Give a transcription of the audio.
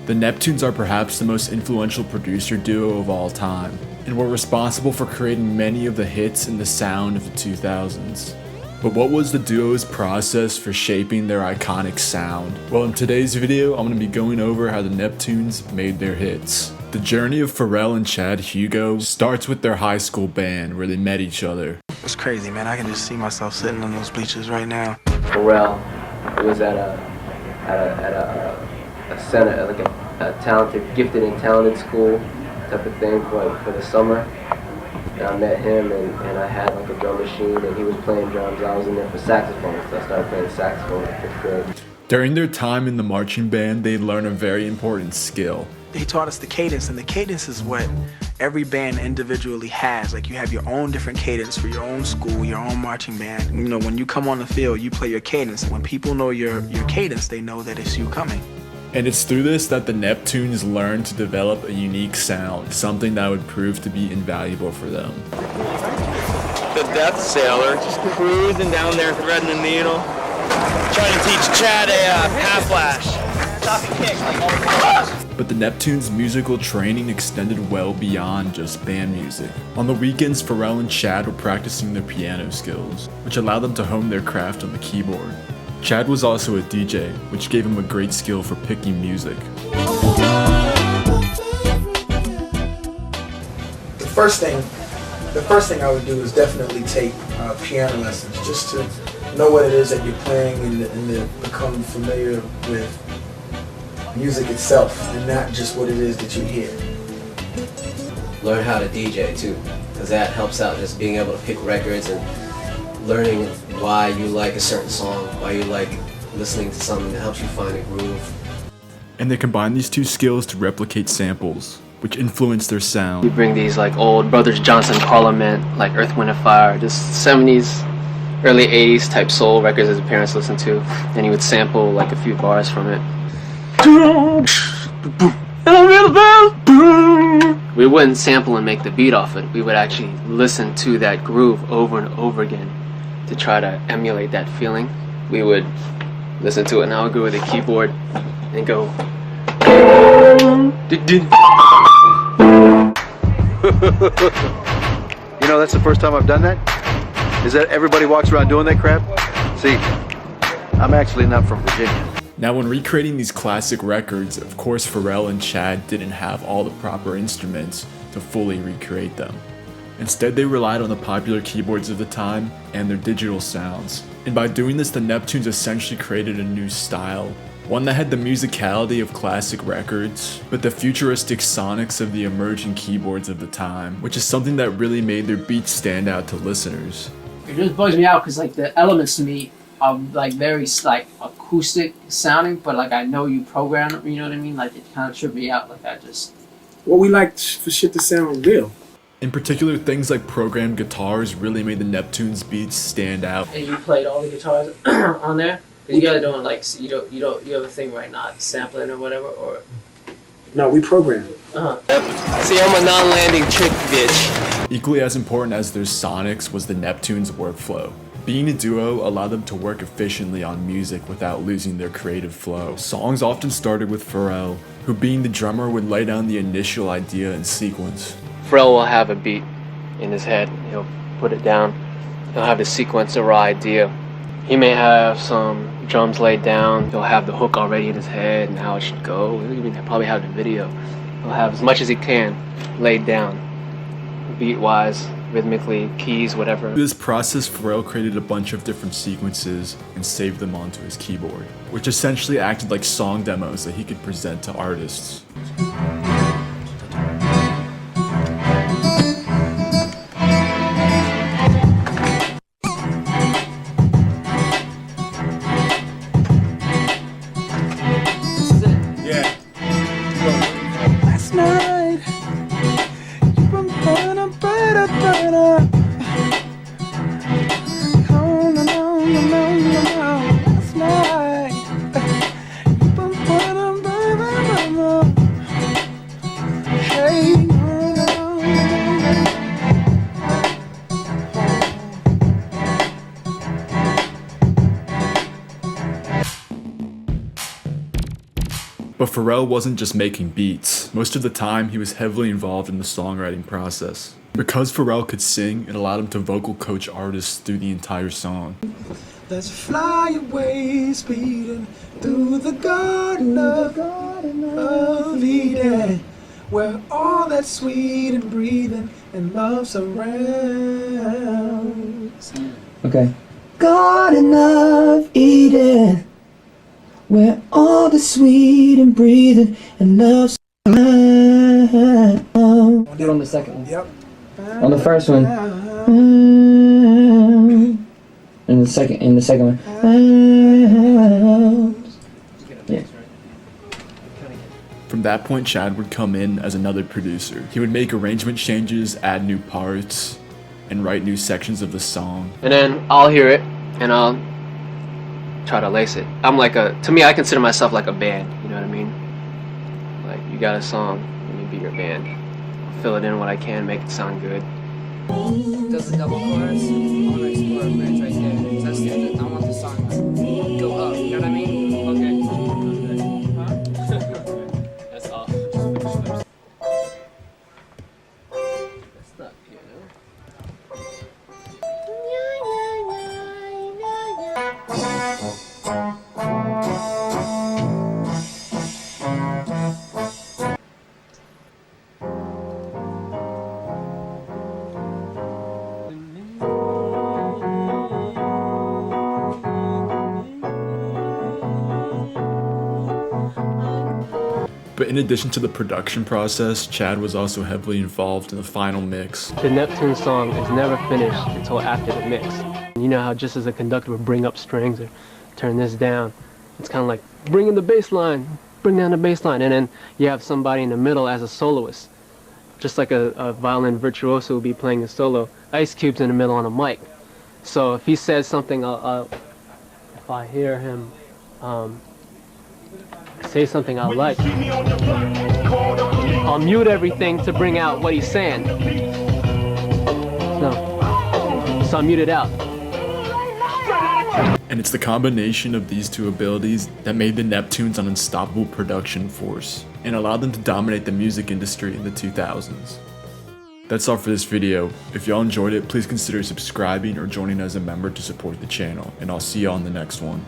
The Neptunes are perhaps the most influential producer duo of all time, and were responsible for creating many of the hits in the sound of the 2000s. But what was the duo's process for shaping their iconic sound? Well, in today's video, I'm going to be going over how the Neptunes made their hits. The journey of Pharrell and Chad Hugo starts with their high school band where they met each other. It's crazy, man. I can just see myself sitting on those bleachers right now. Pharrell was at a center, like a talented, gifted and talented school type of thing for the summer. And I met him and I had like a drum machine and he was playing drums. I was in there for saxophone, so I started playing saxophone in 5th grade. During their time in the marching band, they learned a very important skill. He taught us the cadence, and the cadence is what every band individually has. Like, you have your own different cadence for your own school, your own marching band. You know, when you come on the field, you play your cadence. When people know your cadence, they know that it's you coming. And it's through this that the Neptunes learned to develop a unique sound, something that would prove to be invaluable for them. The Death Sailor, just cruising down there, threading the needle, trying to teach Chad a half flash. But the Neptunes' musical training extended well beyond just band music. On the weekends, Pharrell and Chad were practicing their piano skills, which allowed them to hone their craft on the keyboard. Chad was also a DJ, which gave him a great skill for picking music. The first thing I would do is definitely take piano lessons, just to know what it is that you're playing and to become familiar with music itself and not just what it is that you hear. Learn how to DJ too, because that helps out, just being able to pick records and learning why you like a certain song, why you like listening to something that helps you find a groove. And they combine these two skills to replicate samples, which influence their sound. We bring these like old Brothers Johnson Parliament, like Earth, Wind & Fire, just 70s, early 80s type soul records his parents listened to, and he would sample like a few bars from it. We wouldn't sample and make the beat off it. We would actually listen to that groove over and over again to try to emulate that feeling. We would listen to it, and I would go with the keyboard and go. You know, that's the first time I've done that. Is that everybody walks around doing that crap? See, I'm actually not from Virginia. Now, when recreating these classic records, of course Pharrell and Chad didn't have all the proper instruments to fully recreate them. Instead, they relied on the popular keyboards of the time and their digital sounds. And by doing this, the Neptunes essentially created a new style, one that had the musicality of classic records, but the futuristic sonics of the emerging keyboards of the time, which is something that really made their beats stand out to listeners. It just bugs me out because like the elements to me are like very like acoustic sounding, but like I know you program it, you know what I mean? Like it kind of tripped me out. Like I just. Well, we like for shit to sound real. In particular, things like programmed guitars really made the Neptunes beats stand out. And you played all the guitars on there? Cause you guys don't like you have a thing right now, sampling or whatever, or. No, we program it. See, I'm a non-landing trick bitch. Equally as important as their sonics was the Neptunes' workflow. Being a duo allowed them to work efficiently on music without losing their creative flow. Songs often started with Pharrell, who being the drummer would lay down the initial idea and sequence. Pharrell will have a beat in his head, he'll put it down, he'll have the sequence or idea. He may have some drums laid down, he'll have the hook already in his head and how it should go. He'll probably have the video. He'll have as much as he can laid down, beat-wise, rhythmically, keys, whatever. Through this process, Pharrell created a bunch of different sequences and saved them onto his keyboard, which essentially acted like song demos that he could present to artists. Last night, you've been putting a better. Last night, you've been putting a better. But Pharrell wasn't just making beats. Most of the time, he was heavily involved in the songwriting process. Because Pharrell could sing, it allowed him to vocal coach artists through the entire song. Let's fly away, speeding through the garden of Eden, where all that's sweet and breathing and love surrounds. Okay. Garden of Eden, where all the sweet and breathing and love surrounds. Do it on the second one. Yep. On the first one. In the second one. Yeah. From that point, Chad would come in as another producer. He would make arrangement changes, add new parts, and write new sections of the song. And then I'll hear it, and I'll try to lace it. To me, I consider myself like a band, you know what I mean? Like, you got a song, let me be your band. I'll fill it in what I can, make it sound good. Does the double chorus on the Explorer bridge right there. That's I want the song to go up, you know what I mean? Okay. That's all. That's not piano. But in addition to the production process, Chad was also heavily involved in the final mix. The Neptunes song is never finished until after the mix. You know how just as a conductor would bring up strings or turn this down, it's kind of like bring in the bass line, bring down the bass line, and then you have somebody in the middle as a soloist. Just like a violin virtuoso would be playing a solo. Ice Cube's in the middle on a mic. So if he says something, if I hear him say something I like, I'll mute everything to bring out what he's saying. So I mute it out. And it's the combination of these two abilities that made the Neptunes an unstoppable production force and allowed them to dominate the music industry in the 2000s. That's all for this video. If y'all enjoyed it, please consider subscribing or joining as a member to support the channel, and I'll see y'all in the next one.